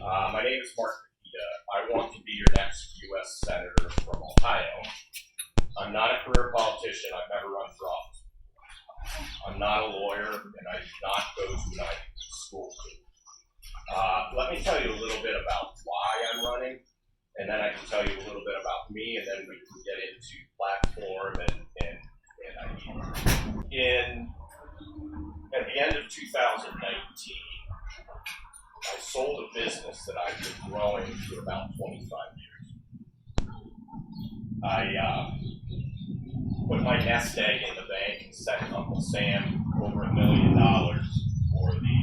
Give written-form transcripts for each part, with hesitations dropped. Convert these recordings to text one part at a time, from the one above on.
My name is Mark Makita. I want to be your next U.S. Senator from Ohio. I'm not a career politician. I've never run for office. I'm not a lawyer, and I did not go to an Ivy League school. Let me tell you a little bit about why I'm running, and then I can tell you a little bit about me, and then we can get into platform and ideas. At the end of 2019, I sold a business that I've been growing for about 25 years. I put my nest egg in the bank and set Uncle Sam over $1 million for the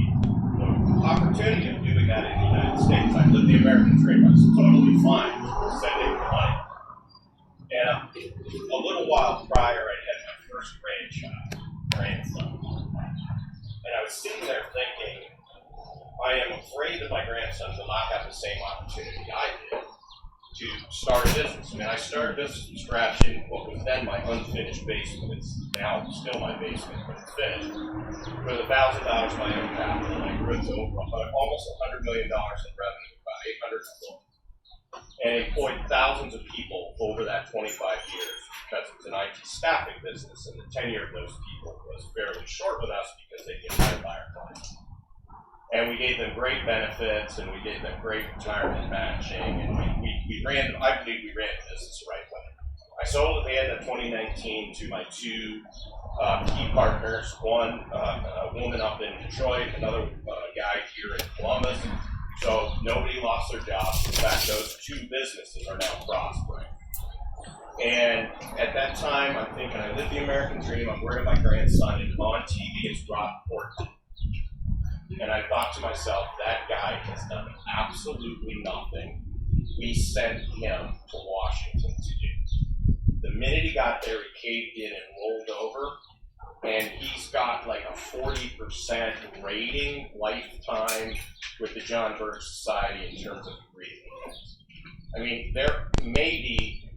opportunity of doing that in the United States. I lived the American dream. I was totally fine with sending the money. And a little while prior, I had my first grandson. And I was sitting there thinking, I am afraid that my grandson will not have the same opportunity I did to start a business. I mean, I started business from scratch in what was then my unfinished basement. It's now still my basement, but it's finished. With $1,000 of my own capital, I grew it to almost $100 million in revenue, about 800 employees, and employed thousands of people over that 25 years because it was an IT staffing business, and the tenure of those people was fairly short with us because they get hired by our clients. And we gave them great benefits, and we gave them great retirement matching, and we ran, I believe we ran the business the right way. I sold at the end of 2019 to my two key partners, one a woman up in Detroit, another guy here in Columbus. So nobody lost their jobs. In fact, those two businesses are now prospering. And at that time, I'm thinking, I live the American dream, I'm worried about my grandson, and on TV is Rob Portman. And I thought to myself, that guy has done absolutely nothing. We sent him to Washington to do. The minute he got there, he caved in and rolled over. And he's got like a 40% rating lifetime with the John Birch Society in terms of rating. I mean, there may be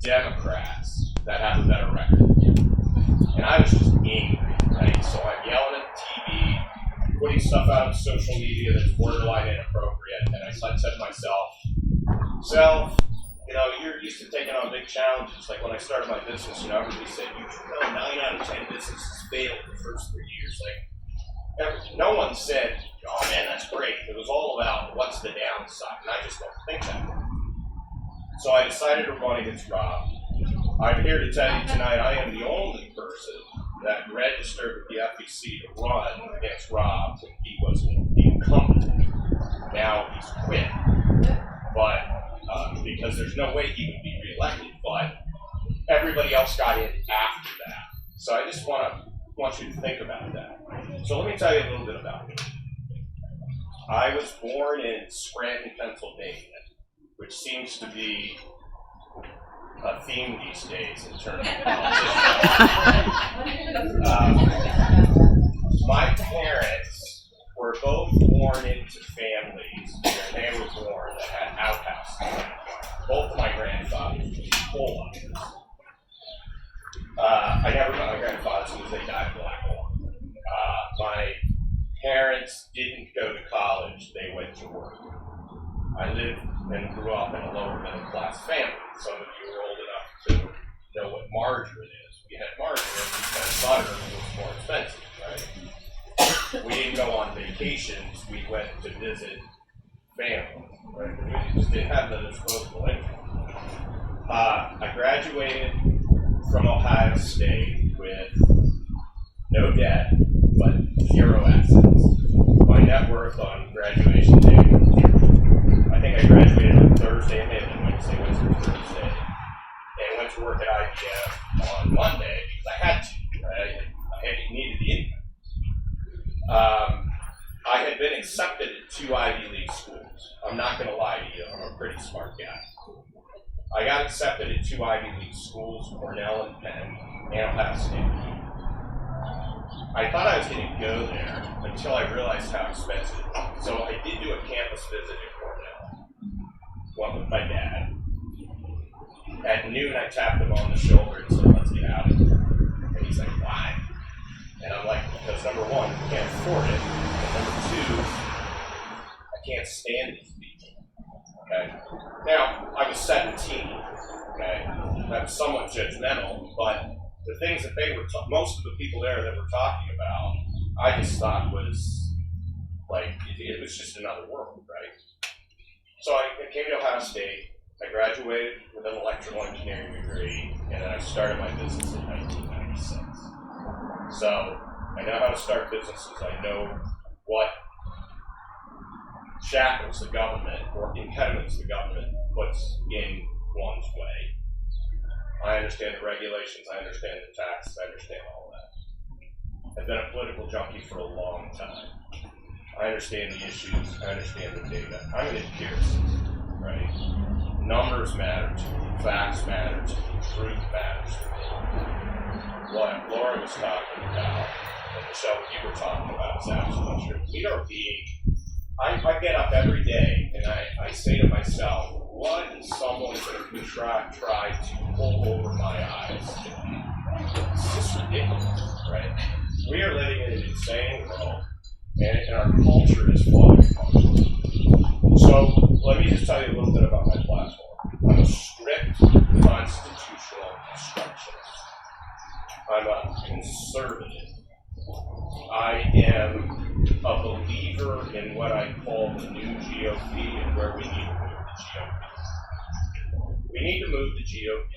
Democrats that have a better record than him. And I was just angry, right? So I'm yelling at the TV, putting stuff out on social media that's borderline inappropriate, and I said to myself, you're used to taking on big challenges. Like when I started my business, everybody said, 9 out of 10 businesses failed the first 3 years. Like, no one said, oh man, that's great. It was all about what's the downside, and I just don't think that way. So I decided to run against Rob. I'm here to tell you tonight, I am the only person that registered with the FEC to run against Rob when he was an incumbent. Now he's quit, but because there's no way he would be reelected, but everybody else got in after that. So I just want you to think about that. So let me tell you a little bit about me. I was born in Scranton, Pennsylvania, which seems to be a theme these days in terms of my parents were both born into families where they were born that had outhouses. Both of my grandfathers were coal miners. I never met my grandfather as soon as they died of black lung. My parents didn't go to college, they went to work. I lived and grew up in a lower middle class family. Some of you are old enough to know what margarine is. We had margarine because butter was more expensive, right? We didn't go on vacations, we went to visit family, right? We just didn't have the disposable income. I graduated from Ohio State with no debt, but 0 assets. My net worth on graduation day was 0. I think I graduated on Thursday, it may have been Wednesday, Thursday, and went to work at IBM on Monday because I had to, right? I needed the income. I had been accepted at 2 Ivy League schools. I'm not going to lie to you, I'm a pretty smart guy. I got accepted at 2 Ivy League schools, Cornell and Penn, and Ohio State. I thought I was going to go there until I realized how expensive it was. So I did do a campus visit at Cornell. Went with my dad. At noon, I tapped him on the shoulder and said, let's get out of here. And he's like, why? And I'm like, because number one, we can't afford it. And number two, I can't stand these people. Okay. Now, I was 17. Okay. That's somewhat judgmental, but the things that they were, most of the people there that were talking about, I just thought was like, it was just another world, right? So I came to Ohio State. I graduated with an electrical engineering degree, and then I started my business in 1996. So I know how to start businesses. I know what shackles the government or impediments the government puts in one's way. I understand the regulations, I understand the taxes, I understand all that. I've been a political junkie for a long time. I understand the issues, I understand the data. I'm an empiricist, right? Numbers matter to me, facts matter to me, truth matters to me. What Laura was talking about, and Michelle, what you were talking about is absolutely true. We are being, I get up every day and I say to myself, what is someone going to try to pull over my eyes today? It's just ridiculous, right? We are living in an insane world, and our culture is falling apart. So let me just tell you a little bit about my platform. I'm a strict constitutional constructionist. I'm a conservative. I am a believer in what I call the new GOP and where we need to move the GOP. We need to move the GOP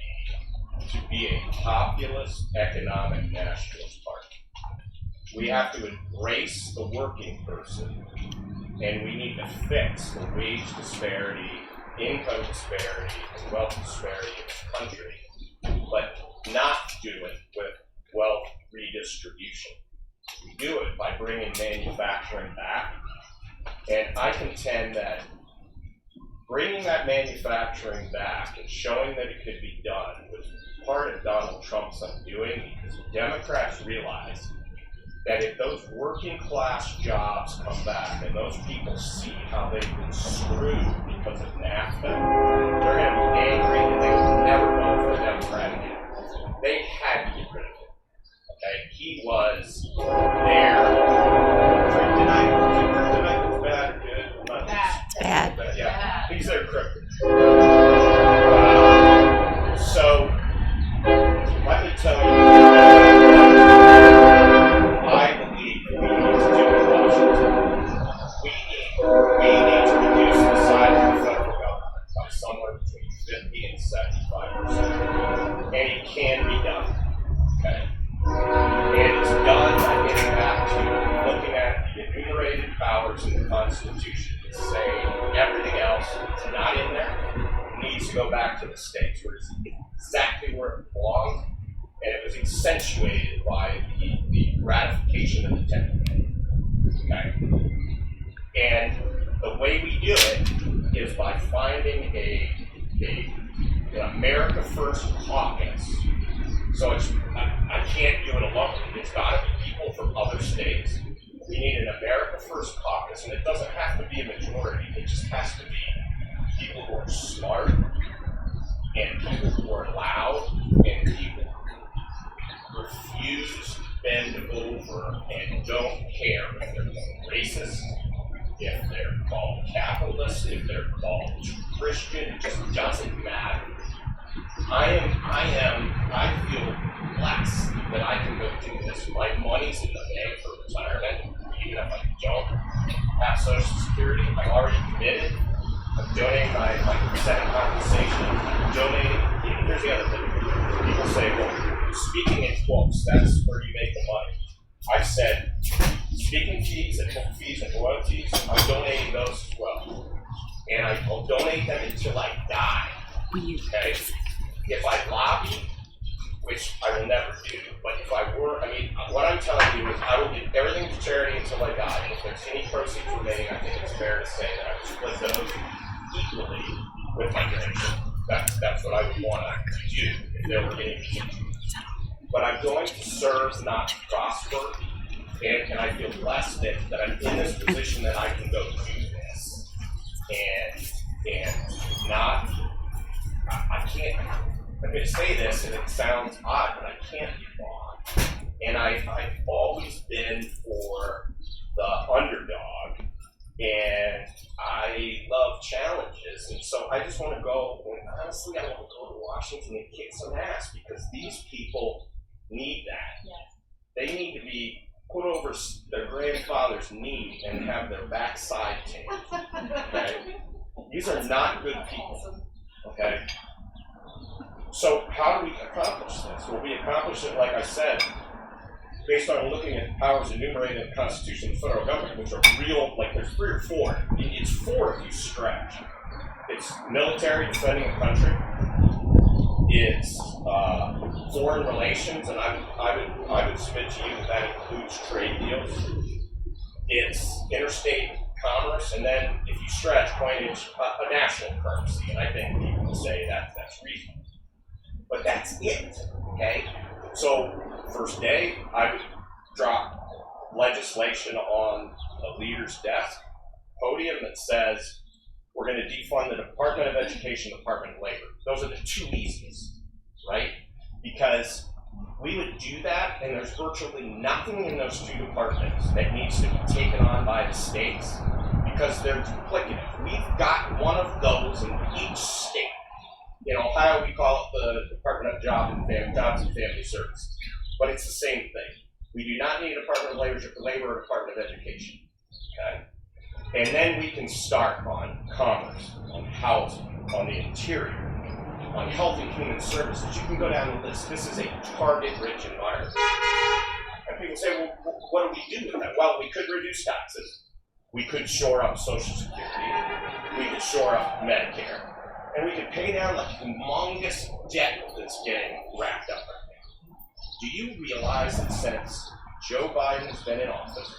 to be a populist economic nationalist party. We have to embrace the working person, and we need to fix the wage disparity, income disparity, and wealth disparity in this country, but not do it with wealth redistribution. We do it by bringing manufacturing back, and I contend that bringing that manufacturing back and showing that it could be done was part of Donald Trump's undoing, because Democrats realize that if those working class jobs come back and those people see how they've been screwed because of NAFTA, they're going to be angry and they will never vote for a Democrat again. They had to get rid of him. Okay, he was there. Kryptonite was bad or good? Bad. Yeah, he's their kryptonite. So let me tell you, I believe we need to do in Washington. We need to reduce the size of the federal government by somewhere between 50 and 75%, and it can be done. Okay. And it's done by getting back to looking at the enumerated powers in the Constitution and saying everything else that's not in there needs to go back to the states, where it's exactly where it belongs, and it was accentuated by the ratification of the 10th Amendment. Okay? And the way we do it is by finding an America First caucus. So I can't do it alone. It's got to be people from other states. We need an America First caucus, and it doesn't have to be a majority. It just has to be people who are smart, and people who are loud, and people who refuse to bend over and don't care if they're called racist, if they're called capitalist, if they're called Christian. It just doesn't matter. I feel blessed that I can go do this. My money's in the bank for retirement, even if I don't have Social Security. I'm already committed. I'm donating my percent of compensation. I'm donating. Here's the other thing. People say, well, speaking in quotes, that's where you make the money. I've said, speaking fees and book fees and royalties, I'm donating those as well. And I will donate them until I die. Okay? If I lobby, which I will never do, but if I were, what I'm telling you is I will give everything to charity until I die. And if there's any proceeds remaining, I think it's fair to say that I would split those equally with my donation. That's what I would want to do if there were any proceeds. But I'm going to serve, not to prosper, and I feel blessed that I'm in this position that I can go do this. And not, I can't, I'm going to say this and it sounds odd, but I can't be wrong. And I've always been for the underdog, and love challenges, and so I just want to go, and honestly, I want to go to Washington and kick some ass, because these people need that. They need to be put over their grandfather's knee and have their backside tamed. Okay? These are not good people. Okay? So how do we accomplish this? Well, we accomplish it, like I said, based on looking at powers enumerated in the Constitution of the federal government, which are real, like there's 3 or 4. It's 4 if you stretch. It's military, defending the country. It's foreign relations, and I would submit to you that includes trade deals. It's interstate commerce, and then if you stretch coinage, a national currency, and I think people will say that that's reasonable. But that's it, okay? So, first day, I would drop legislation on a leader's desk, podium that says, we're going to defund the Department of Education, Department of Labor. Those are the 2 easiest, right? Because we would do that, and there's virtually nothing in those 2 departments that needs to be taken on by the states, because they're duplicative. We've got one of those in each state. In Ohio, we call it the Department of Jobs and Family Services, but it's the same thing. We do not need a Department of Labor or Department of Education, okay? And then we can start on commerce, on housing, on the interior, on health and human services. You can go down the list. This is a target-rich environment. And people say, well, what do we do with that? Well, we could reduce taxes. We could shore up Social Security. We could shore up Medicare. And we could pay down the humongous debt that's getting wrapped up right now. Do you realize that since Joe Biden's been in office,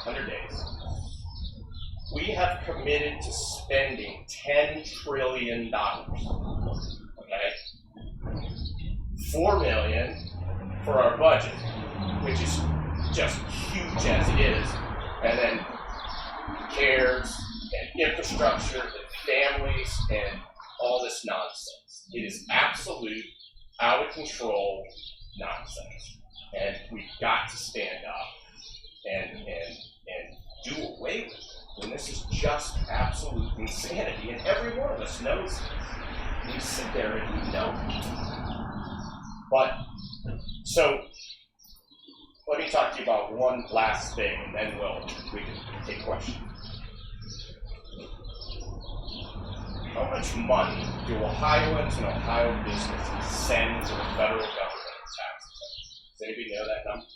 100 days, we have committed to spending $10 trillion, okay? $4 million for our budget, which is just huge as it is, and then CARES and infrastructure and families and all this nonsense. It is absolute, out of control nonsense, and we've got to stand up and do away with it. And this is just absolute insanity, and every one of us knows it. We sit there and we know it. But, so, let me talk to you about one last thing, and then we can take questions. How much money do Ohioans and Ohio businesses send to the federal government in taxes? Does anybody know that number?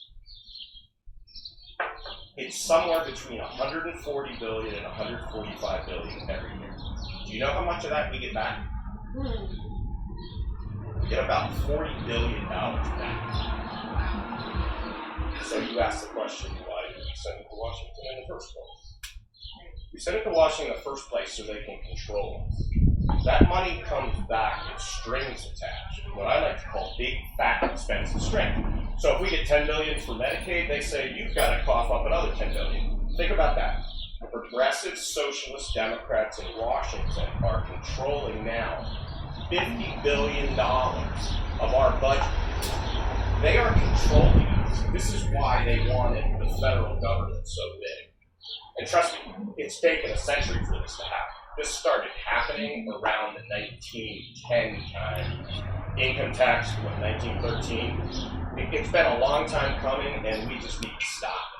It's somewhere between $140 billion and $145 billion every year. Do you know how much of that we get back? We get about $40 billion back. So you ask the question, why did we send it to Washington in the first place? We sent it to Washington in the first place so they can control us. That money comes back with strings attached, what I like to call big, fat, expensive strings. So if we get $10 billion for Medicaid, they say, you've got to cough up another $10 billion. Think about that. Progressive socialist Democrats in Washington are controlling now $50 billion of our budget. They are controlling us. This is why they wanted the federal government so big. And trust me, it's taken a century for this to happen. This started happening around the 1910 time. Income tax, 1913. It's been a long time coming, and we just need to stop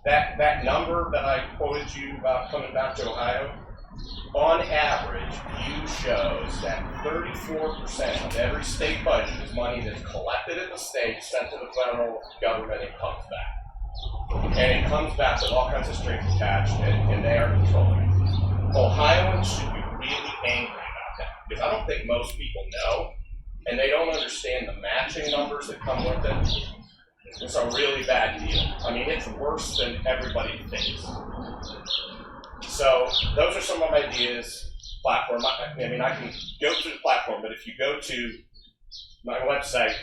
it. Right? That number that I quoted you about coming back to Ohio, on average, Pew shows that 34% of every state budget is money that's collected at the state, sent to the federal government, and comes back. And it comes back with all kinds of strings attached, and they are controlling it. Ohioans should be really angry about that, because I don't think most people know, and they don't understand the matching numbers that come with it. It's a really bad deal. I mean, it's worse than everybody thinks. So those are some of my ideas. Platform. I mean, I can go through the platform, but if you go to my website,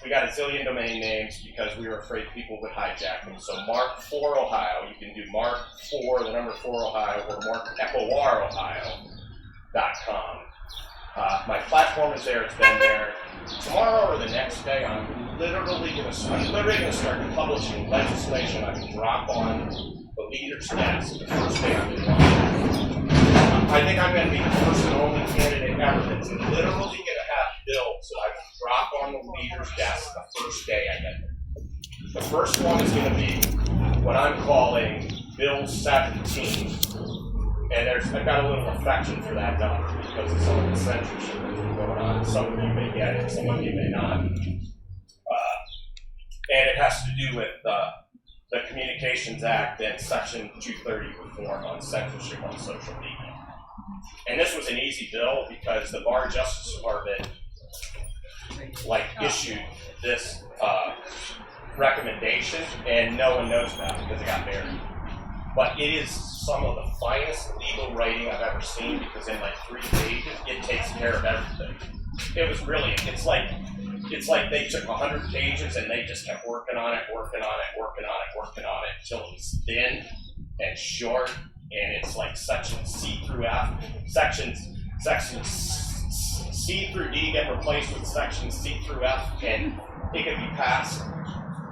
we got a zillion domain names because we were afraid people would hijack them. So Mark for Ohio, you can do Mark for the number 4 Ohio or markforohio.com. My platform is there. It's been there. Tomorrow or the next day, I'm literally going to start publishing legislation I can drop on the leader's desk the first day I'm The first one is going to be what I'm calling Bill 17. And I've got a little affection for that number because of some of the censorship that's been going on. Some of you may get it, some of you may not. And it has to do with the Communications Act and Section 230 reform on censorship on social media. And this was an easy bill because the Bar Justice Department issued this recommendation, and no one knows about it because it got buried. But it is some of the finest legal writing I've ever seen because in 3 pages, it takes care of everything. It was brilliant. It's like they took 100 pages and they just kept working on it until it was thin and short, and it's like section C through F. Sections C through D get replaced with sections C through F, and it can be passed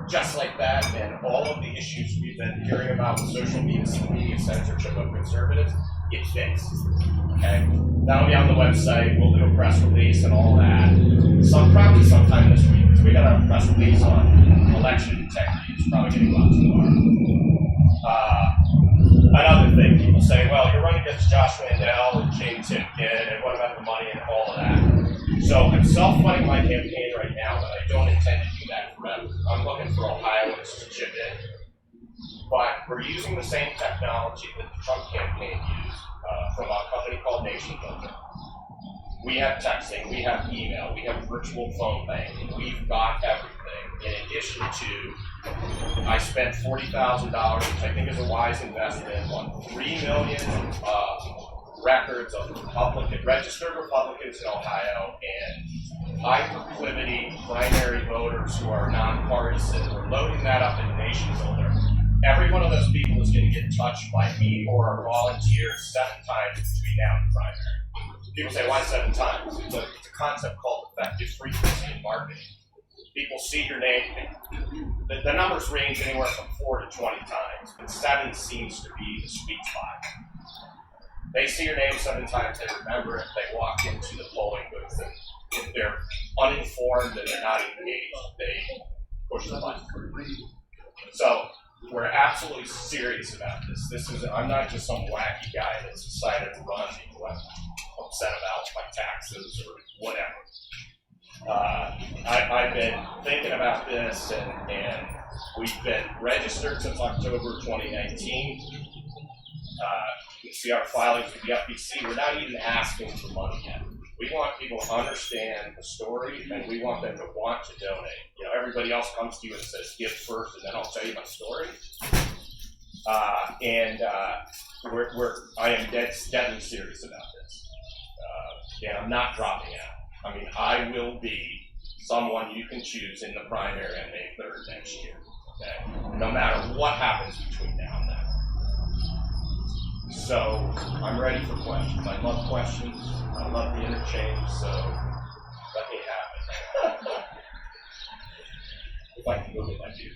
just like that, and all of the issues we've been hearing about with social media censorship of conservatives, it fits. Okay? That'll be on the website. We'll do a press release and all that. Probably sometime this week. So we got a press release on election integrity. It's probably going to go out tomorrow. Another thing, people say, well, you're running against Josh Mandel and Jane Timken, and what about the money and all of that? So I'm self-funding my campaign right now, but I don't intend to do that forever. I'm looking for Ohioans to chip in. But we're using the same technology that the Trump campaign used from a company called Nation Builder. We have texting, we have email, we have virtual phone banking, we've got everything. In addition to, I spent $40,000, which I think is a wise investment, on 3 million records of registered Republicans in Ohio and high proclivity primary voters who are nonpartisan. We're loading that up in Nation Builder. Every one of those people is going to get touched by me or a volunteer 7 times between now and primary. People say, why 7 times? It's a concept called effective frequency in marketing. People see your name. The numbers range anywhere from 4 to 20 times, and 7 seems to be the sweet spot. They see your name 7 times, they remember it, they walk into the polling booth, and if they're uninformed and they're not engaged, they push the button. So we're absolutely serious about this. I'm not just some wacky guy that's decided to run because I'm upset about my taxes or whatever. I've been thinking about this, and we've been registered since October 2019. You can see our filings with the FBC. We're not even asking for money yet. We want people to understand the story, and we want them to want to donate. Everybody else comes to you and says, give first, and then I'll tell you my story. I am deadly serious about this. And I'm not dropping out. I mean, I will be someone you can choose in the primary on May 3rd next year. Okay? No matter what happens between now and then. So I'm ready for questions. I love questions. I love the interchange, so let me have it. If I can go get my beer.